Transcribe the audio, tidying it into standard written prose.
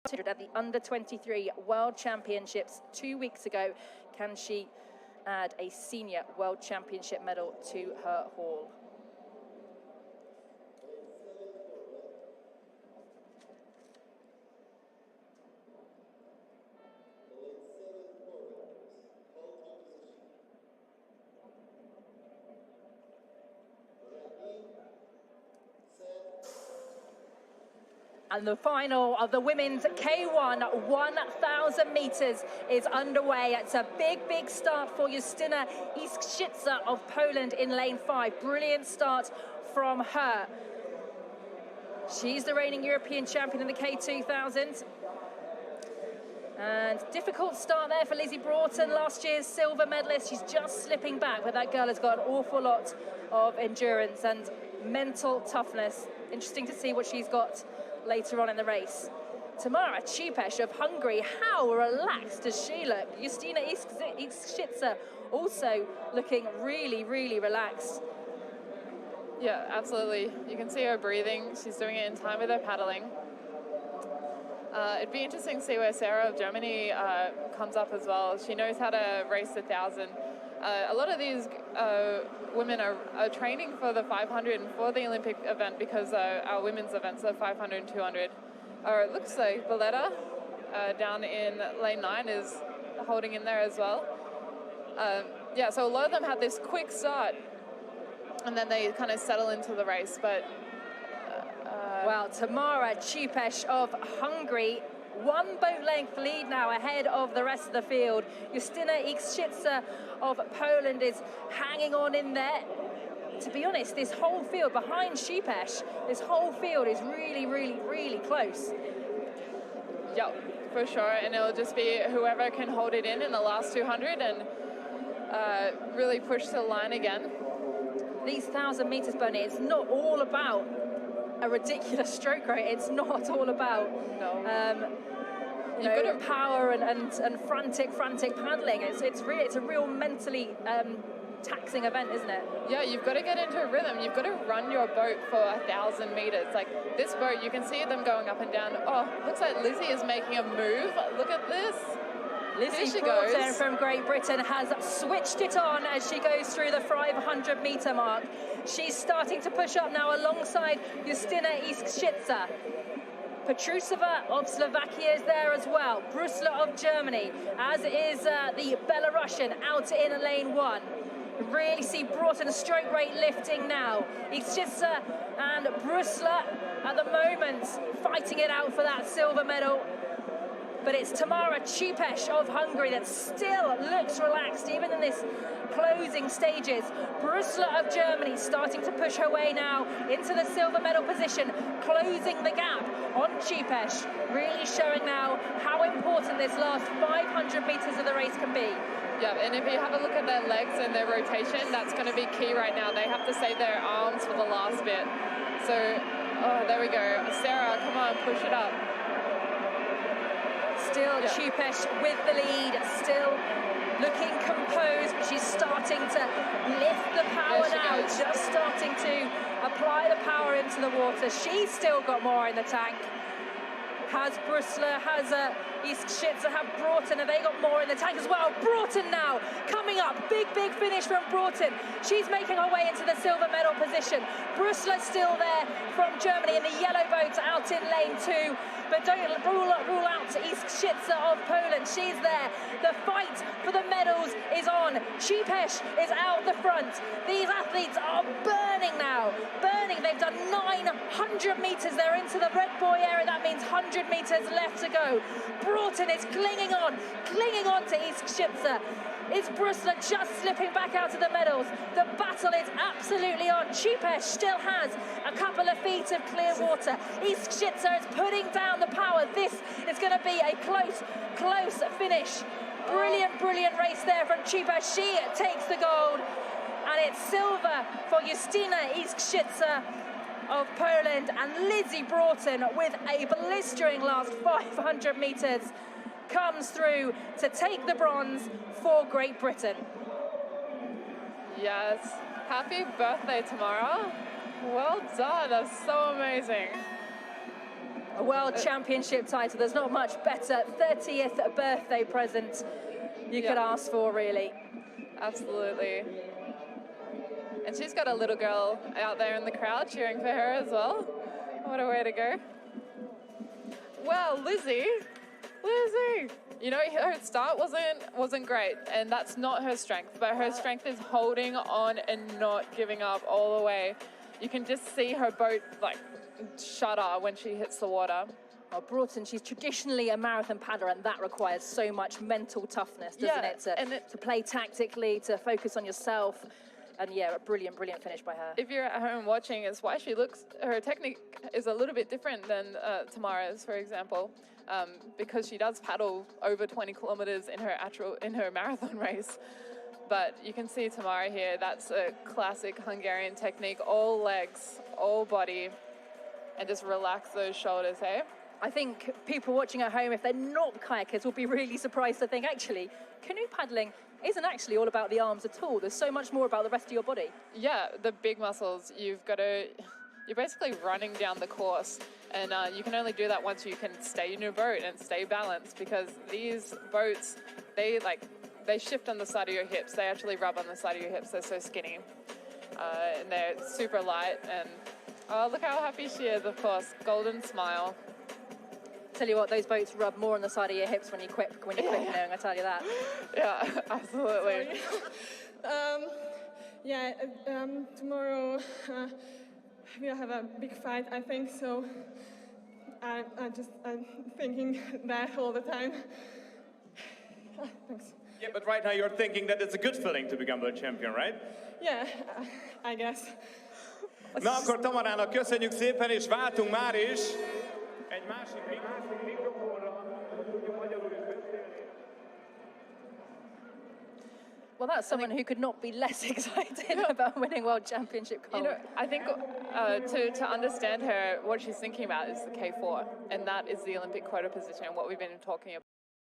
at the Under-23 World Championships 2 weeks ago. Can she add a senior World Championship medal to her haul? And the final of the women's K1 1,000 meters is underway. It's a big, big start for Justyna Iskrzydza of Poland in lane 5. Brilliant start from her. She's the reigning European champion in the K2000. And difficult start there for Lizzie Broughton, last year's silver medalist. She's just slipping back, but that girl has got an awful lot of endurance and mental toughness. Interesting to see what she's got later on in the race. Tamara Cipes of Hungary, how relaxed does she look? Justyna Iskrzydza also looking really, really relaxed. Yeah, absolutely. You can see her breathing. She's doing it in time with her paddling. It'd be interesting to see where Sarah of Germany comes up as well. She knows how to race the 1,000. A lot of these women are training for the 500 and for the Olympic event, because our women's events are 500 and 200. It looks like Valletta down in lane 9 is holding in there as well. Yeah, so a lot of them had this quick start and then they kind of settle into the race. But well, Tamara Cipes of Hungary, one boat length lead now ahead of the rest of the field. Justyna Iskrzydza of Poland is hanging on in there. To be honest, this whole field behind Cipes, this whole field is really, really, really close. Yep, for sure. And it'll just be whoever can hold it in the last 200 and really push to the line again. These 1,000 meters, Bernie, it's not all about a ridiculous stroke rate. It's not all about you know, power and frantic paddling. It's a real mentally taxing event, isn't it? Yeah, you've got to get into a rhythm. You've got to run your boat for 1,000 meters. Like this boat, you can see them going up and down. Oh, looks like Lizzie is making a move. Look at this. Lizzie Broughton from Great Britain has switched it on as she goes through the 500 meter mark. She's starting to push up now alongside Justyna Iskrzydza. Petrusova of Slovakia is there as well. Brusler of Germany, as is the Belarusian out in lane 1. Really see Broughton's stroke rate lifting now. Iskrzydza and Brusler at the moment fighting it out for that silver medal. But it's Tamara Cipes of Hungary that still looks relaxed, even in this closing stages. Brusler of Germany starting to push her way now into the silver medal position, closing the gap on Cipes, really showing now how important this last 500 meters of the race can be. Yeah, and if you have a look at their legs and their rotation, that's going to be key right now. They have to save their arms for the last bit. So, oh, there we go. Sarah, come on, push it up. Still Cipes with the lead, still looking composed, but she's starting to lift the power now, just starting to apply the power into the water. She's still got more in the tank. Has Brusler, has Iskrzydza, have Broughton, and they got more in the tank as well. Broughton now coming up, big finish from Broughton. She's making her way into the silver medal position. Brusler still there from Germany in the yellow boat out in lane 2. But don't rule out Iskrzydza of Poland. She's there. The fight for the medals is on. Cipes is out the front. These athletes are burning now. Burning. They've done 900 meters. They're into the red buoy area. That means 100 meters left to go. Broughton is clinging on to Iskrzydza. Is Brusler just slipping back out of the medals? The battle is absolutely on. Cipes still has a couple of feet of clear water. Iskrzydza is putting down the power. This is going to be a close finish. Brilliant race there from Cipes. She takes the gold. And it's silver for Justyna Iskrzydza of Poland, and Lizzie Broughton with a blistering last 500 meters comes through to take the bronze for Great Britain. Yes, happy birthday, Tamara. Well done, that's so amazing. A World Championship title. There's not much better 30th birthday present you could ask for, really. Absolutely. And she's got a little girl out there in the crowd cheering for her as well. What a way to go. Well, Lizzie, you know, her start wasn't great, and that's not her strength, but her strength is holding on and not giving up all the way. You can just see her boat like shudder when she hits the water. Well, Broughton, she's traditionally a marathon paddler, and that requires so much mental toughness, doesn't it? To play tactically, to focus on yourself. And yeah, a brilliant finish by her. If you're at home watching, it's why her technique is a little bit different than Tamara's, for example, because she does paddle over 20 kilometers in her marathon race. But you can see Tamara here, that's a classic Hungarian technique, all legs, all body, and just relax those shoulders, hey? I think people watching at home, if they're not kayakers, will be really surprised to think, actually, canoe paddling isn't actually all about the arms at all. There's so much more about the rest of your body. Yeah, the big muscles. You're basically running down the course, and you can only do that once you can stay in your boat and stay balanced, because these boats, they shift on the side of your hips. They actually rub on the side of your hips. They're so skinny, and they're super light. And oh, look how happy she is, of course. Golden smile. Tell you what, those boats rub more on the side of your hips when you quit canoeing, I tell you that. Yeah, absolutely. Tomorrow we'll have a big fight, I think, so I'm thinking that all the time. Thanks. Yeah, but right now you're thinking that it's a good feeling to become world champion, right? Yeah, I guess. Na akkor Tamarának köszönjük szépen, és váltunk már is egy másik mikrofonra. Well, that's someone who could not be less excited about winning World Championship gold. You know, I think to understand her, what she's thinking about is the K4, and that is the Olympic quota position, and what we've been talking about.